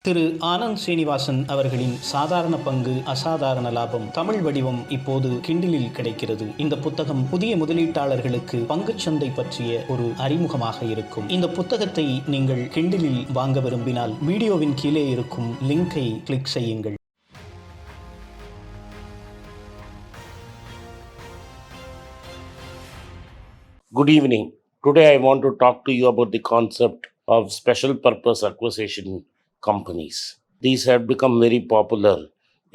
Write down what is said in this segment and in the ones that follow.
திரு ஆனந்த் ஸ்ரீனிவாசன் அவர்களின் சாதாரண பங்கு அசாதாரண லாபம் தமிழ் வடிவம் இப்போது கிண்டிலில் கிடைக்கிறது. இந்த புத்தகம் புதிய முதலீட்டாளர்களுக்கு பங்குச்சந்தை பற்றிய ஒரு அறிமுகமாக இருக்கும். இந்த புத்தகத்தை நீங்கள் கிண்டிலில் வாங்க விரும்பினால் வீடியோவின் கீழே இருக்கும் லிங்கை கிளிக் செய்யுங்கள். Good evening. Today I want to talk to you about the concept of special purpose acquisition companies. These have become very popular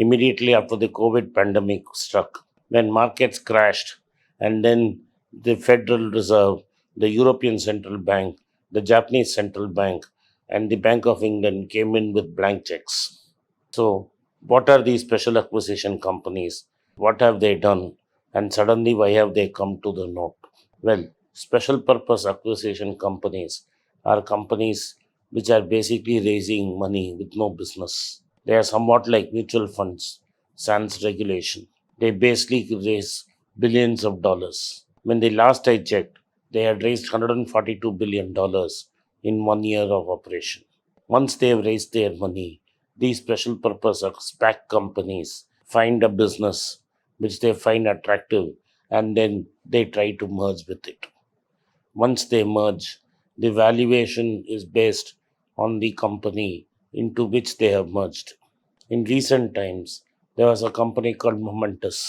immediately after the COVID pandemic struck, when markets crashed and then the Federal Reserve, the European Central Bank, the Japanese Central Bank, and the Bank of England came in with blank checks. So, what are these special acquisition companies? What have they done? And suddenly, why have they come to the note? Well, special purpose acquisition companies are companies which are basically raising money with no business. They are somewhat like mutual funds, sans regulation. They basically raise billions of dollars. When the last I checked, they had raised $142 billion in 1 year of operation. Once they have raised their money, these special purpose SPAC companies find a business which they find attractive and then they try to merge with it. Once they merge, the valuation is based on the company into which they have merged. In recent times, there was a company called Momentus.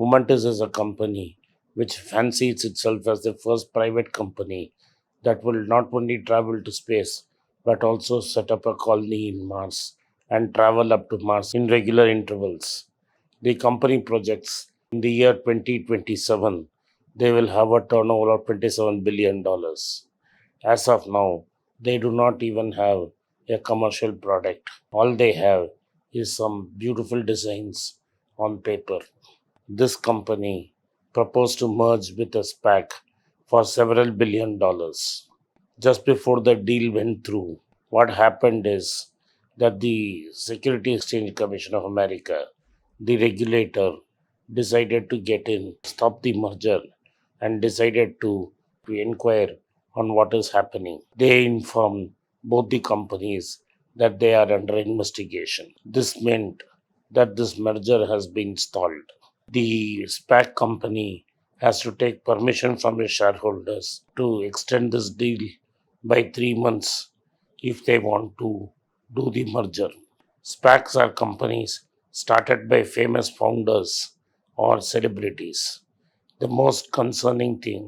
Momentus is a company which fancies itself as the first private company that will not only travel to space but also set up a colony in Mars and travel up to Mars in regular intervals. The company projects in the year 2027 they will have a turnover of $27 billion. As of now, they do not even have a commercial product. All they have is some beautiful designs on paper. This company proposed to merge with a SPAC for several $billion. Just before the deal went through, what happened is that the Securities Exchange Commission of America, the regulator, decided to get in, stop the merger, and decided to inquire on what is happening. They informed both the companies that they are under investigation. This meant that this merger has been stalled. The SPAC company has to take permission from its shareholders to extend this deal by 3 months if they want to do the merger. SPACs are companies started by famous founders or celebrities. The most concerning thing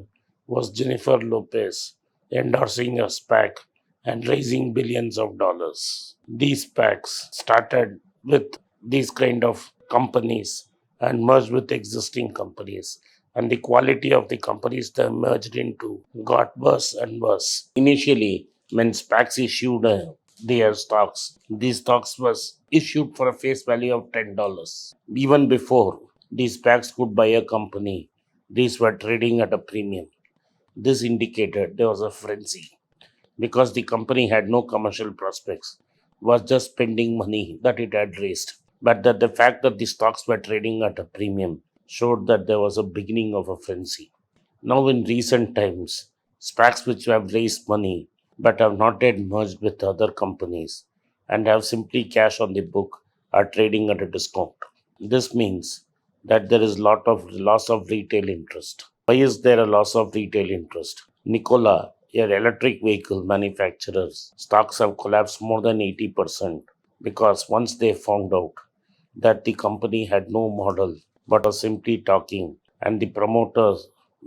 was Jennifer Lopez endorsing a SPAC and raising billions of dollars. These SPACs started with these kind of companies and merged with existing companies. And the quality of the companies they merged into got worse and worse. Initially, when SPACs issued their stocks, these stocks was issued for a face value of $10. Even before these SPACs could buy a company, these were trading at a premium. This indicated there was a frenzy because the company had no commercial prospects, was just spending money that it had raised. But that the fact that the stocks were trading at a premium showed that there was a beginning of a frenzy. Now, in recent times, SPACs which have raised money but have not yet merged with other companies and have simply cash on the book are trading at a discount. This means that there is lot of loss of retail interest. Why is there a loss of retail interest? Nikola, an electric vehicle manufacturer's stocks have collapsed more than 80% because once they found out that the company had no model but was simply talking and the promoter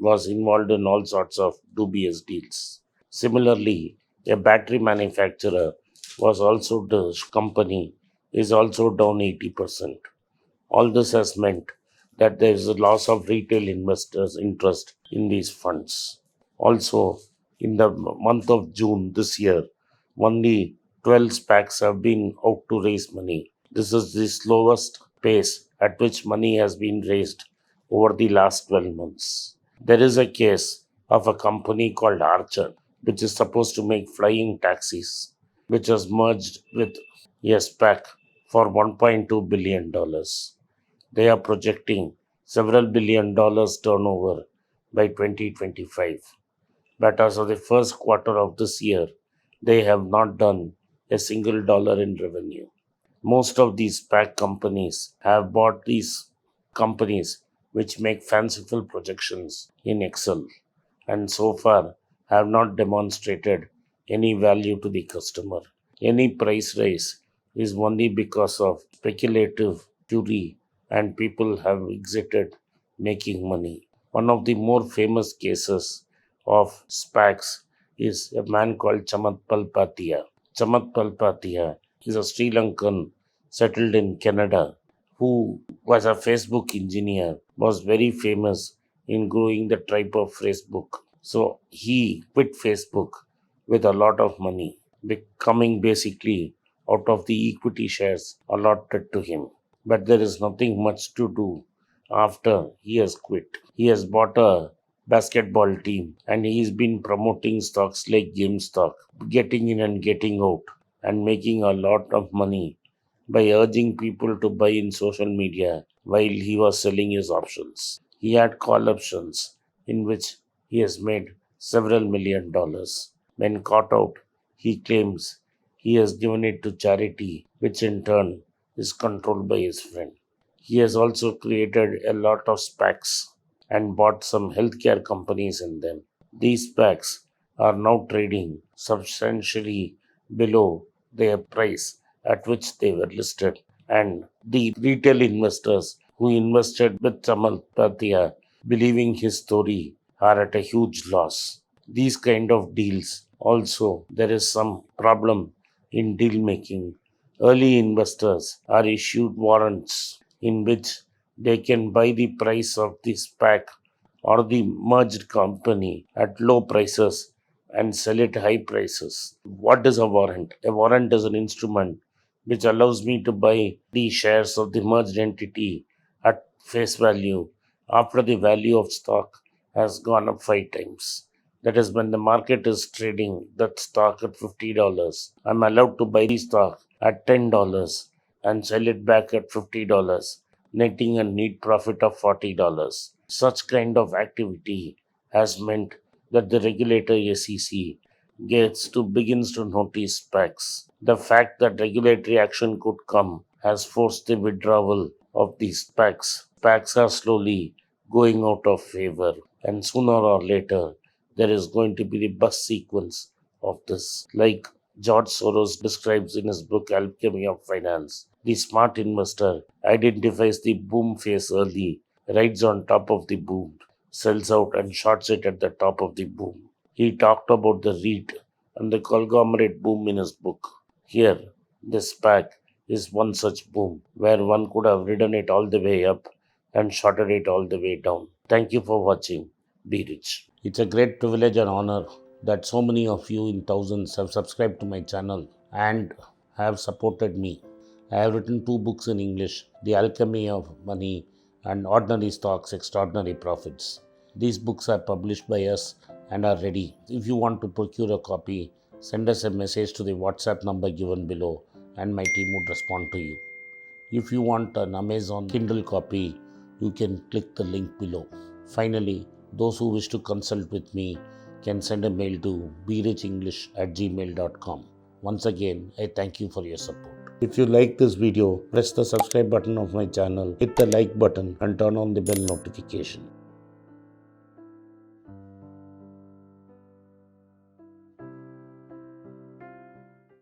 was involved in all sorts of dubious deals. Similarly, a battery manufacturer was also the company is also down 80%. All this has meant that there is a loss of retail investors' interest in these funds. Also, in the month of June this year, only 12 SPACs have been out to raise money. This is the slowest pace at which money has been raised over the last 12 months. There is a case of a company called Archer, which is supposed to make flying taxis, which has merged with a SPAC for $1.2 billion. They are projecting several $billion turnover by 2025. But as of the first quarter of this year, they have not done a single dollar in revenue. Most of these SPAC companies have bought these companies which make fanciful projections in Excel and so far have not demonstrated any value to the customer. Any price rise is only because of speculative fury and people have exited making money. One of the more famous cases of SPACs is a man called Chamath Palpatia. Chamath Palpatia is a Sri Lankan settled in Canada who was a Facebook engineer, was very famous in growing the tribe of Facebook. So he quit Facebook with a lot of money, becoming basically out of the equity shares allotted to him. But there is nothing much to do after he has quit. He has bought a basketball team and he's been promoting stocks like GameStop, getting in and getting out, and making a lot of money by urging people to buy in social media while he was selling his options. He had call options in which he has made several $1 million. When caught out, he claims he has given it to charity, which in turn is controlled by his friend. He has also created a lot of SPACs and bought some healthcare companies in them. These SPACs are now trading substantially below their price at which they were listed, and the retail investors who invested with Chamath Palpatia, believing his story, are at a huge loss. These kind of deals also, there is some problem in deal making. Early investors are issued warrants in which they can buy the price of the SPAC or the merged company at low prices and sell it high prices. What is a warrant? A warrant is an instrument which allows me to buy the shares of the merged entity at face value after the value of stock has gone up 5 times. That is, when the market is trading that stock at $50, I'm allowed to buy the stock at $10 and sell it back at $50, netting a net profit of $40. Such kind of activity has meant that the regulator SEC begins to notice SPACs. The fact that regulatory action could come has forced the withdrawal of these SPACs. SPACs are slowly going out of favor, and sooner or later there is going to be the bust sequence of this. Like George Soros describes in his book Alchemy of Finance, the smart investor identifies the boom phase early, rides on top of the boom, sells out and shorts it at the top of the boom. He talked about the REIT and the conglomerate boom in his book. Here, this SPAC is one such boom where one could have ridden it all the way up and shorted it all the way down. Thank you for watching. Be rich. It's a great privilege and honor that so many of you in thousands have subscribed to my channel and have supported me. I have written 2 books in English, The Alchemy of Money and Ordinary Stocks, Extraordinary Profits. These books are published by us and are ready. If you want to procure a copy, send us a message to the WhatsApp number given below and my team would respond to you. If you want an Amazon Kindle copy, you can click the link below. Finally, those who wish to consult with me can send a mail to berichenglish@gmail.com. Once again, I thank you for your support. If you like this video, press the subscribe button of my channel, hit the like button and turn on the bell notification.